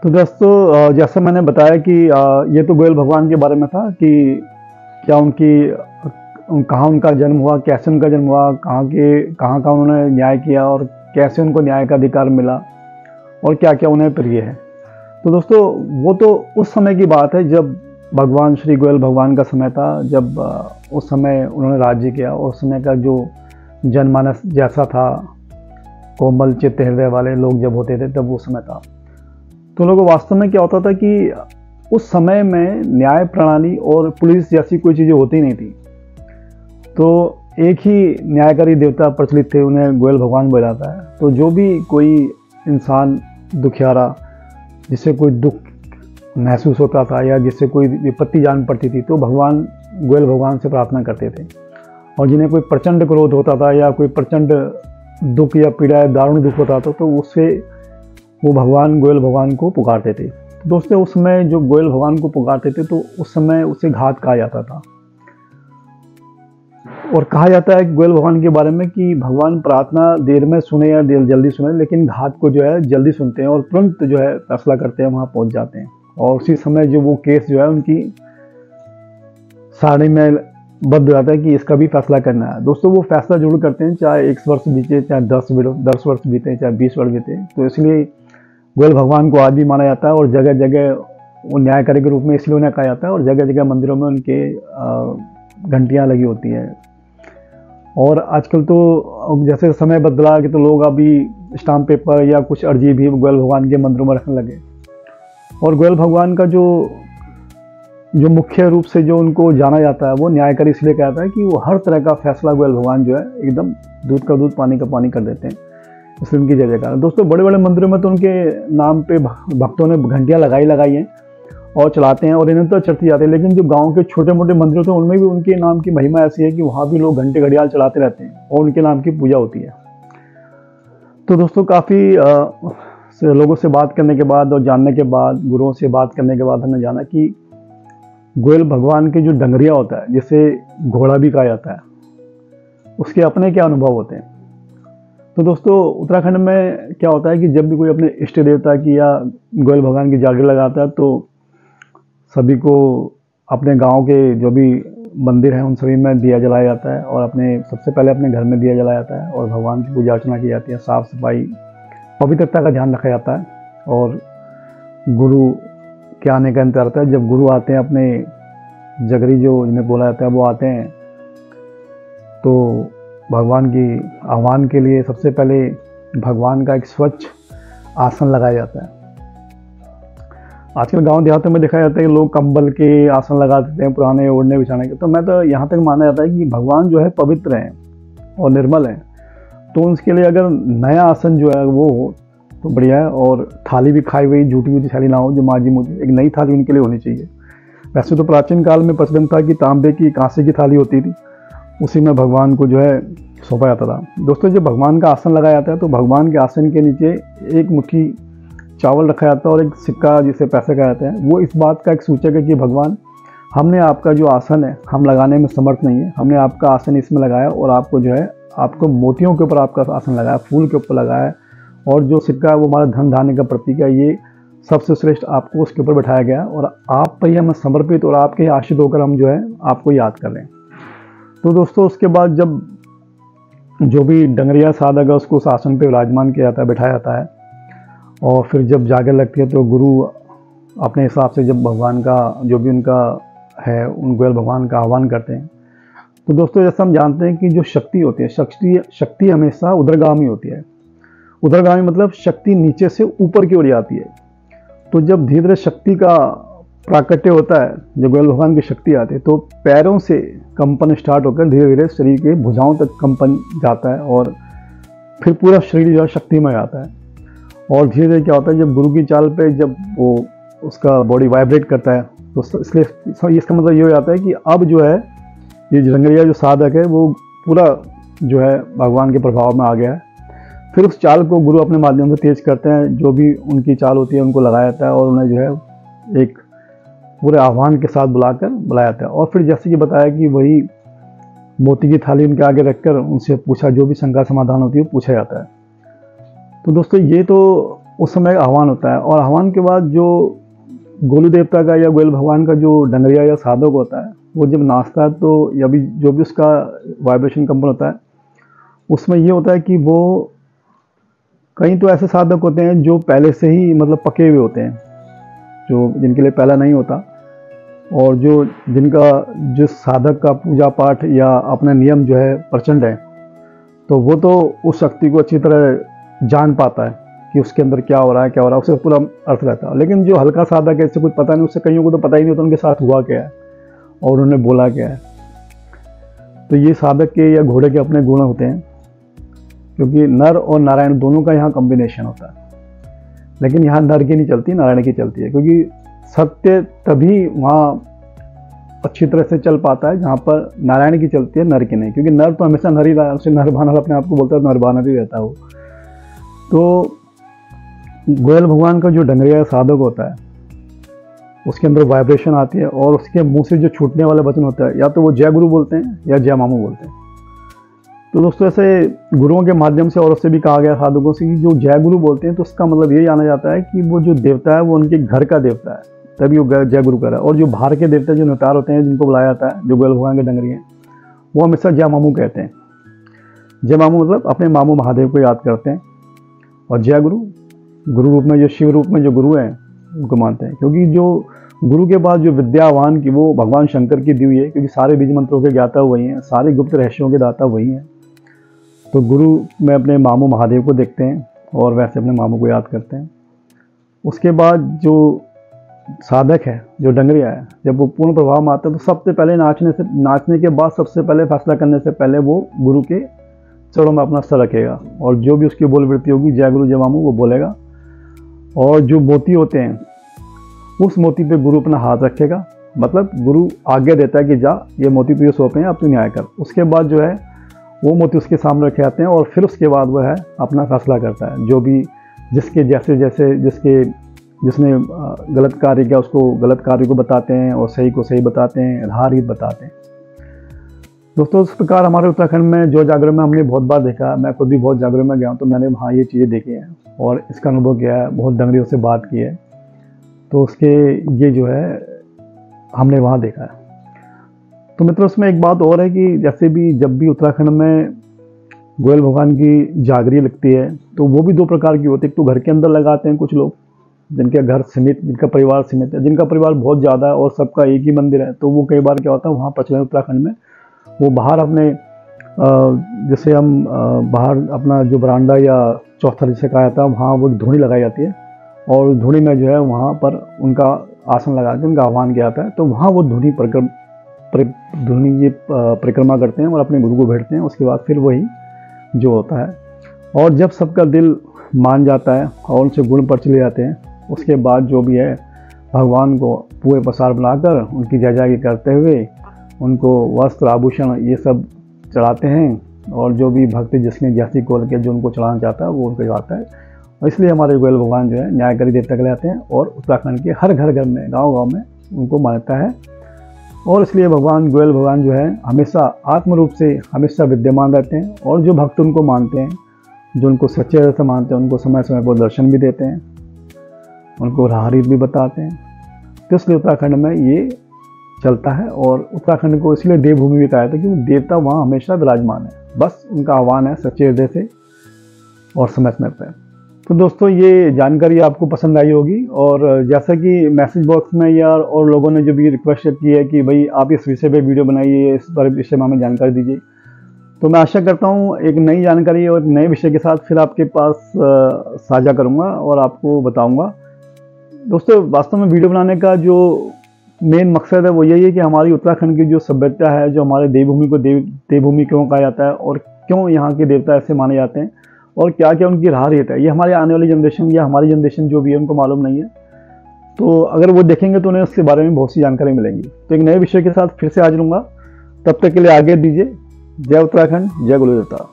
तो दोस्तों जैसा मैंने बताया कि ये तो गोयल भगवान के बारे में था कि क्या कहाँ उनका जन्म हुआ, कैसे उनका जन्म हुआ, कहाँ का उन्होंने न्याय किया और कैसे उनको न्याय का अधिकार मिला और क्या क्या उन्हें प्रिय है। तो दोस्तों वो तो उस समय की बात है जब भगवान श्री गोयल भगवान का समय था, जब उस समय उन्होंने राज्य किया और उस समय का जो जनमानस जैसा था, कोमल चित्त हृदय वाले लोग जब होते थे तब वो समय था। तो लोगों को वास्तव में क्या होता था कि उस समय में न्याय प्रणाली और पुलिस जैसी कोई चीज़ें होती नहीं थी। तो एक ही न्यायकारी देवता प्रचलित थे, उन्हें गोयल भगवान बोला जाता है। तो जो भी कोई इंसान दुखियारा, जिससे कोई दुख महसूस होता था या जिससे कोई विपत्ति जान पड़ती थी, तो भगवान गोयल भगवान से प्रार्थना करते थे। और जिन्हें कोई प्रचंड क्रोध होता था या कोई प्रचंड दुख या पीड़ा या दारुण दुख होता था, तो उससे वो भगवान गोयल भगवान को पुकारते थे। तो दोस्तों उस समय जो गोयल भगवान को पुकारते थे तो उस समय उसे घात कहा जाता था। और कहा जाता है गोयल भगवान के बारे में कि भगवान प्रार्थना देर में सुने या देर जल्दी सुने, लेकिन घात को जो है जल्दी सुनते हैं और तुरंत जो है फैसला करते हैं, वहाँ पहुँच जाते हैं। और उसी समय जो वो केस जो है उनकी सारणी में बद्ध हो जाता है कि इसका भी फैसला करना है। दोस्तों वो फैसला जरूर करते हैं, चाहे 1 वर्ष बीते, चाहे 10 वर्ष बीते, चाहे 20 वर्ष बीते। तो इसलिए गोयल भगवान को आज भी माना जाता है और जगह जगह वो न्यायकारी के रूप में इसलिए उन्हें कहा जाता है और जगह जगह मंदिरों में उनके घंटियाँ लगी होती हैं। और आजकल तो जैसे समय बदला कि तो लोग अभी स्टाम्प पेपर या कुछ अर्जी भी गोयल भगवान के मंदिरों में रखने लगे। और गोयल भगवान का जो मुख्य रूप से जो उनको जाना जाता है वो न्यायकारी इसलिए कहा जाता है कि वो हर तरह का फैसला गोयल भगवान जो है एकदम दूध का दूध पानी का पानी कर देते हैं, इसलिए उनकी जय जयकार। दोस्तों बड़े बड़े मंदिरों में तो उनके नाम पे भक्तों ने घंटियाँ लगाई हैं और चलाते हैं और इन्हें तो चढ़ती जाते हैं। लेकिन जो गांव के छोटे मोटे मंदिर होते हैं उनमें भी उनके नाम की महिमा ऐसी है कि वहाँ भी लोग घंटे घड़ियाल चलाते रहते हैं और उनके नाम की पूजा होती है। तो दोस्तों काफ़ी लोगों से बात करने के बाद और जानने के बाद, गुरुओं से बात करने के बाद हमने जाना कि गोयल भगवान के जो डंगरिया होता है, जिसे घोड़ा भी कहा जाता है, उसके अपने क्या अनुभव होते हैं। तो दोस्तों उत्तराखंड में क्या होता है कि जब भी कोई अपने इष्ट देवता की या गोयल भगवान की जागीर लगाता है तो सभी को अपने गांव के जो भी मंदिर हैं उन सभी में दिया जलाया जाता है और सबसे पहले अपने घर में दिया जलाया जाता है और भगवान की पूजा अर्चना की जाती है, साफ़ सफाई पवित्रता का ध्यान रखा जाता है। और गुरु के आने का इंतजार रहता है। जब गुरु आते हैं, अपने जगरी जो जिन्हें बोला जाता है वो आते हैं, तो भगवान की आह्वान के लिए सबसे पहले भगवान का एक स्वच्छ आसन लगाया जाता है। आजकल गांव देहातों में देखा जाता है कि लोग कंबल के आसन लगा देते हैं, पुराने ओढ़ने बिछाने के। तो मैं तो यहाँ तक माना जाता है कि भगवान जो है पवित्र हैं और निर्मल हैं, तो उसके लिए अगर नया आसन जो है वो हो तो बढ़िया है। और थाली भी खाई हुई झूठी हुई थाली ना हो, जो माजी मुझे एक नई थाली उनके लिए होनी चाहिए। वैसे तो प्राचीन काल में प्रचलन था कि तांबे की कांसे की थाली होती थी, उसी में भगवान को जो है सौंपा जाता था। दोस्तों जब भगवान का आसन लगाया जाता है तो भगवान के आसन के नीचे एक मुट्ठी चावल रखा जाता है और एक सिक्का, जिसे पैसे कहा जाता है। वो इस बात का एक सूचक है कि भगवान, हमने आपका जो आसन है हम लगाने में समर्थ नहीं है, हमने आपका आसन इसमें लगाया और आपको जो है आपको मोतियों के ऊपर आपका आसन लगाया, फूल के ऊपर लगाया, और जो सिक्का है वो हमारा धन धान्य का प्रतीक है। ये सबसे श्रेष्ठ आपको उसके ऊपर बैठाया गया और आप पर ही हम समर्पित और आपके आश्रित होकर हम जो है आपको याद कर रहे हैं। तो दोस्तों उसके बाद जब जो भी डंगरिया साधक है उसको उस आसन पर विराजमान किया जाता है, बैठाया जाता है। और फिर जब जागर लगती है तो गुरु अपने हिसाब से जब भगवान का जो भी उनका है उन गोयल भगवान का आह्वान करते हैं। तो दोस्तों जैसा हम जानते हैं कि जो शक्ति होती है, शक्ति हमेशा उधरगामी होती है। उधरगामी मतलब शक्ति नीचे से ऊपर की ओर जाती है। तो जब धीरे धीरे शक्ति का प्राकट्य होता है, जब गोयल भगवान की शक्ति आती है, तो पैरों से कंपन स्टार्ट होकर धीरे धीरे शरीर के भुजाओं तक कंपन जाता है और फिर पूरा शरीर जो है शक्तिमय आता है। और धीरे धीरे क्या होता है, जब गुरु की चाल पे जब वो उसका बॉडी वाइब्रेट करता है तो इसलिए इसका मतलब ये हो जाता है कि अब जो है ये डंगरिया जो साधक है वो पूरा जो है भगवान के प्रभाव में आ गया है। फिर उस चाल को गुरु अपने माध्यम से तेज करते हैं, जो भी उनकी चाल होती है उनको लगाया जाता है और उन्हें जो है एक पूरे आह्वान के साथ बुलाया जाता है। और फिर जैसे कि बताया कि वही मोती की थाली उनके आगे रखकर उनसे पूछा, जो भी शंका समाधान होती है पूछा जाता है। तो दोस्तों ये तो उस समय आह्वान होता है, और आह्वान के बाद जो गोलू देवता का या गोयल भगवान का जो डंगरिया या साधक होता है, वो जब नाचता है तो या भी जो भी उसका वाइब्रेशन कंपन होता है, उसमें ये होता है कि वो कई तो ऐसे साधक होते हैं जो पहले से ही मतलब पके हुए होते हैं, जो जिनके लिए पहला नहीं होता, और जो जिनका जिस साधक का पूजा पाठ या अपना नियम जो है प्रचंड है, तो वो तो उस शक्ति को अच्छी तरह जान पाता है कि उसके अंदर क्या हो रहा है, क्या हो रहा है, उसे पूरा अर्थ रहता है। लेकिन जो हल्का साधक है, इससे कुछ पता नहीं, उससे कईयों को तो पता ही नहीं होता उनके साथ हुआ क्या है और उन्होंने बोला क्या है। तो ये साधक के या घोड़े के अपने गुण होते हैं, क्योंकि नर और नारायण दोनों का यहाँ कॉम्बिनेशन होता है। लेकिन यहाँ नर की नहीं चलती, नारायण की चलती है, क्योंकि सत्य तभी वहाँ अच्छी तरह से चल पाता है जहाँ पर नारायण की चलती है, नर की नहीं। क्योंकि नर तो हमेशा नर ही रहा है, उसे नर बानर अपने आप को बोलता है, नर बानर ही रहता है वो। तो गोयल भगवान का जो डंगरिया साधक होता है, उसके अंदर वाइब्रेशन आती है, और उसके मुंह से जो छूटने वाला वचन होता है, या तो वो जय गुरु बोलते हैं या जय मामू बोलते हैं। तो दोस्तों ऐसे गुरुओं के माध्यम से और उससे भी कहा गया साधकों से कि जो जय गुरु बोलते हैं, तो उसका मतलब ये जाना जाता है कि वो जो देवता है वो उनके घर का देवता है, तभी वो जय गुरु कर रहा है। और जो बाहर के देवता जो नितार होते हैं, जिनको बुलाया जाता है, जो गोयल भगवान के डंगरी हैं, वो हमेशा जय मामू कहते हैं। जय मामू मतलब अपने मामू महादेव को याद करते हैं, और जय गुरु गुरु रूप में, जो शिव रूप में जो गुरु हैं उनको मानते हैं। क्योंकि जो गुरु के बाद जो विद्यावान की वो भगवान शंकर की दी हुई है, क्योंकि सारे बीज मंत्रों के ज्ञाता वही हैं, सारे गुप्त रहस्यों के दाता वही हैं। तो गुरु में अपने मामू महादेव को देखते हैं और वैसे अपने मामू को याद करते हैं। उसके बाद जो साधक है, जो डंगरिया है, जब वो पूर्ण प्रभाव में आता है, तो सबसे पहले नाचने के बाद सबसे पहले फैसला करने से पहले वो गुरु के चरणों में अपना सर रखेगा, और जो भी उसकी बोल वृत्ति होगी जय गुरु जय मामू वो बोलेगा। और जो मोती होते हैं, उस मोती पे गुरु अपना हाथ रखेगा, मतलब गुरु आज्ञा देता है कि जा ये मोती तुझे सौंपे हैं, अब तू न्याय कर। उसके बाद जो है वो मोती उसके सामने रखे जाते हैं, और फिर उसके बाद वह है अपना फैसला करता है। जो भी जिसके जैसे जैसे जिसने गलत कार्य किया उसको गलत कार्य को बताते हैं, और सही को सही बताते हैं, राह रीत बताते हैं। दोस्तों इस प्रकार हमारे उत्तराखंड में जो जागरण में हमने बहुत बार देखा, मैं खुद भी बहुत जागरण में गया हूँ, तो मैंने वहाँ ये चीज़ें देखी हैं और इसका अनुभव किया है, बहुत डंगरियों से बात की है, तो उसके ये जो है हमने वहाँ देखा है। तो मित्रों इसमें एक बात और है कि जैसे भी जब भी उत्तराखंड में गोयल भगवान की जागरी लगती है, तो वो भी दो प्रकार की होती है। एक तो घर के अंदर लगाते हैं कुछ लोग, जिनके घर सीमित, जिनका परिवार सीमित है, जिनका परिवार बहुत ज़्यादा है और सबका एक ही मंदिर है, तो वो कई बार क्या होता है वहाँ प्रचलन उत्तराखंड में, वो बाहर अपने जैसे हम बाहर अपना जो बरांडा या चौथा जिसे कहा जाता है, वहाँ वो धूनी लगाई जाती है, और धूनी में जो है वहाँ पर उनका आसन लगा के उनका आह्वान किया जाता है। तो वहाँ वो धूनी परिक्रमा करते हैं और अपने गुरु को भेंटते हैं। उसके बाद फिर वही जो होता है, और जब सबका दिल मान जाता है और उनसे गुण पर चले जाते हैं, उसके बाद जो भी है भगवान को पूरे प्रसार बनाकर उनकी जय जय करते हुए उनको वस्त्र आभूषण ये सब चढ़ाते हैं, और जो भी भक्ति जिसने जैसी कोल के जो उनको चढ़ाना चाहता है वो उनको चढ़ाता है। और इसलिए हमारे गोयल भगवान जो है न्यायकारी देवता कहलाते हैं, और उत्तराखंड के हर घर में, गाँव में उनको मान्यता है। और इसलिए भगवान गोयल भगवान जो है हमेशा आत्म रूप से हमेशा विद्यमान रहते हैं, और जो भक्त उनको मानते हैं, जो उनको सच्चे हृदय से मानते हैं, उनको समय समय पर दर्शन भी देते हैं, उनको राह रीत भी बताते हैं। तो इसलिए उत्तराखंड में ये चलता है, और उत्तराखंड को इसलिए देवभूमि भी कहा जाता है क्योंकि देवता वहाँ हमेशा विराजमान है, बस उनका आह्वान है सच्चे हृदय से और समय समय पर। तो दोस्तों ये जानकारी आपको पसंद आई होगी, और जैसा कि मैसेज बॉक्स में या और लोगों ने जो भी रिक्वेस्ट की है कि भाई आप इस विषय पे वीडियो बनाइए, इस पर विषय में हमें जानकारी दीजिए, तो मैं आशा करता हूँ एक नई जानकारी और नए विषय के साथ फिर आपके पास साझा करूँगा और आपको बताऊँगा। दोस्तों वास्तव में वीडियो बनाने का जो मेन मकसद है वो यही है कि हमारी उत्तराखंड की जो सभ्यता है, जो हमारे देवभूमि को देवभूमि क्यों कहा जाता है, और क्यों यहाँ के देवता ऐसे माने जाते हैं, और क्या क्या उनकी राह रीत है, ये हमारे आने वाली जनरेशन या हमारी जनरेशन जो भी है उनको मालूम नहीं है। तो अगर वो देखेंगे तो उन्हें उसके बारे में बहुत सी जानकारी मिलेंगी। तो एक नए विषय के साथ फिर से हाजिर होऊंगा, तब तक के लिए आगे दीजिए। जय उत्तराखंड, जय गुरुदेवता।